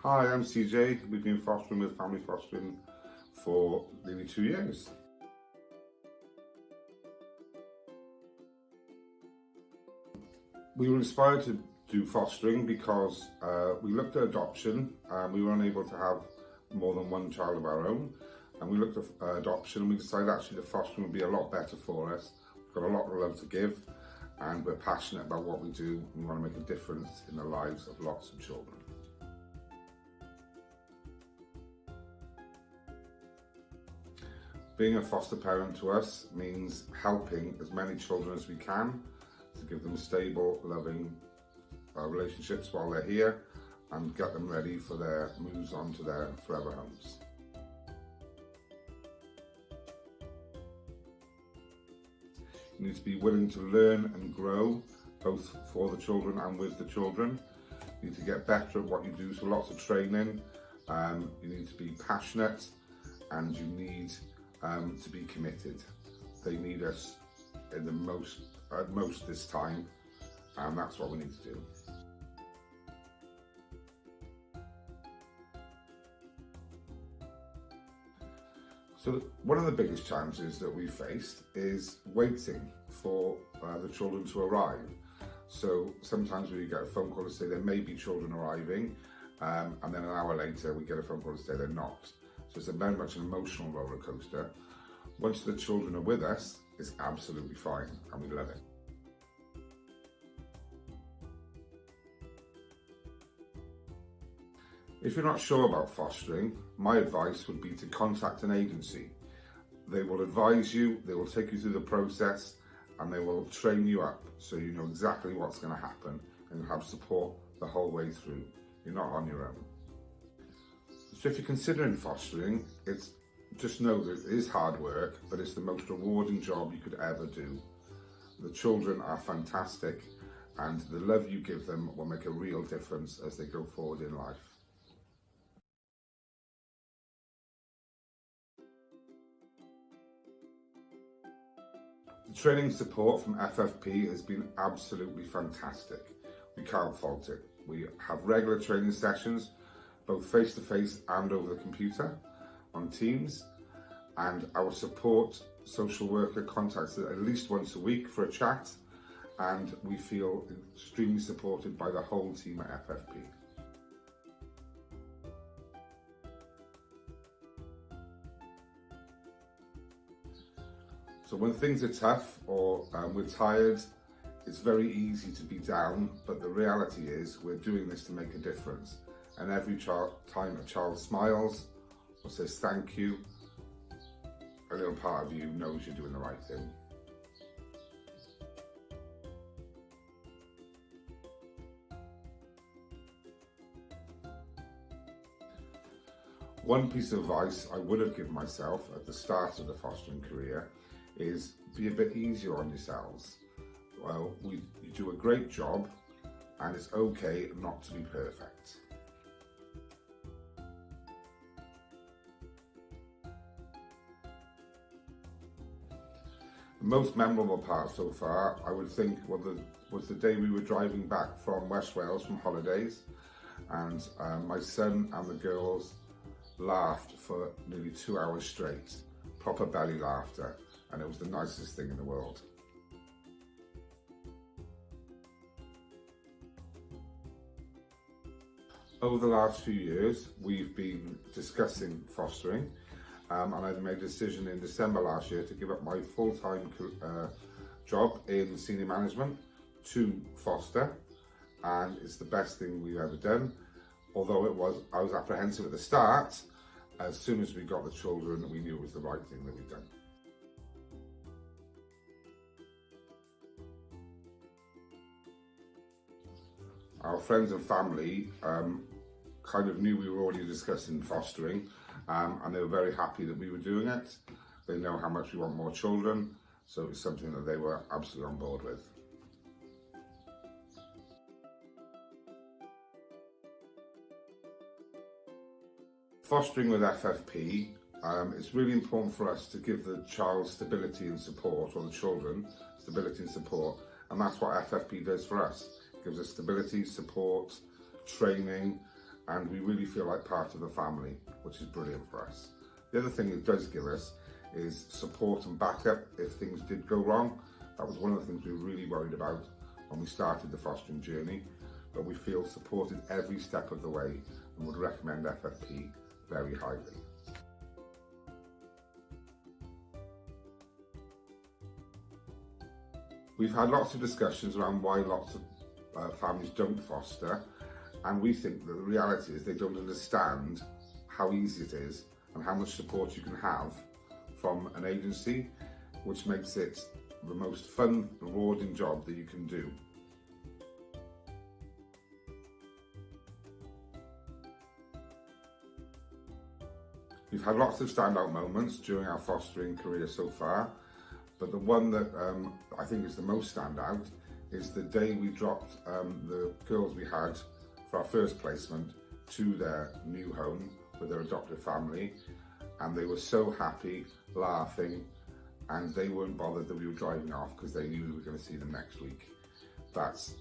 Hi, I'm CJ. We've been fostering with Family Fostering for nearly 2 years. We were inspired to do fostering because we looked at adoption and we were unable to have more than one child of our own. And we looked at adoption and we decided actually that fostering would be a lot better for us. We've got a lot of love to give and we're passionate about what we do and we want to make a difference in the lives of lots of children. Being a foster parent to us means helping as many children as we can to give them stable, loving relationships while they're here and get them ready for their moves on to their forever homes. You need to be willing to learn and grow, both for the children and with the children. You need to get better at what you do, so lots of training. You need to be passionate and you need to be committed. They need us in the most this time, and that's what we need to do. So one of the biggest challenges that we faced is waiting for the children to arrive. So sometimes we get a phone call to say there may be children arriving, and then an hour later we get a phone call to say they're not. So it's very much an emotional roller coaster. Once the children are with us, it's absolutely fine and we love it. If you're not sure about fostering, my advice would be to contact an agency. They will advise you, they will take you through the process and they will train you up so you know exactly what's going to happen and have support the whole way through. You're not on your own. So if you're considering fostering, just know that it is hard work, but it's the most rewarding job you could ever do. The children are fantastic and the love you give them will make a real difference as they go forward in life. The training support from FFP has been absolutely fantastic. We can't fault it. We have regular training sessions, both face-to-face and over the computer on Teams, and our support social worker contacts us at least once a week for a chat, and we feel extremely supported by the whole team at FFP. So when things are tough or we're tired, it's very easy to be down, but the reality is we're doing this to make a difference. And every time a child smiles or says thank you, a little part of you knows you're doing the right thing. One piece of advice I would have given myself at the start of the fostering career is be a bit easier on yourselves. Well, you do a great job and it's okay not to be perfect. The most memorable part so far, I would think, was the day we were driving back from West Wales from holidays, and my son and the girls laughed for nearly 2 hours straight, proper belly laughter, and it was the nicest thing in the world. Over the last few years, we've been discussing fostering, and I made a decision in December last year to give up my full-time job in senior management to foster, and it's the best thing we've ever done. Although I was apprehensive at the start, as soon as we got the children, we knew it was the right thing that we'd done. Our friends and family kind of knew we were already discussing fostering, and they were very happy that we were doing it. They know how much we want more children, so it was something that they were absolutely on board with. Fostering with FFP, it's really important for us to give the child stability and support, or the children stability and support, and that's what FFP does for us. It gives us stability, support, training, and we really feel like part of the family, which is brilliant for us. The other thing it does give us is support and backup if things did go wrong. That was one of the things we were really worried about when we started the fostering journey, but we feel supported every step of the way and would recommend FFP very highly. We've had lots of discussions around why lots of families don't foster, and we think that the reality is they don't understand how easy it is and how much support you can have from an agency, which makes it the most fun, rewarding job that you can do. We've had lots of standout moments during our fostering career so far, but the one that I think is the most standout is the day we dropped the girls we had for our first placement to their new home with their adoptive family, and they were so happy, laughing, and they weren't bothered that we were driving off because they knew we were going to see them next week. That's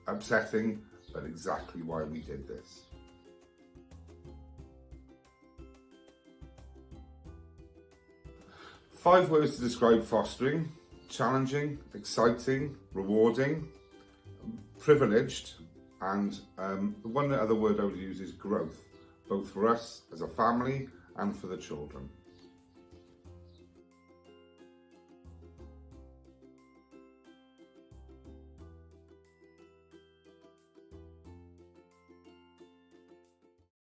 upsetting, but exactly why we did this. Five words to describe fostering: challenging, exciting, rewarding, privileged, and the one other word I would use is growth, both for us as a family and for the children.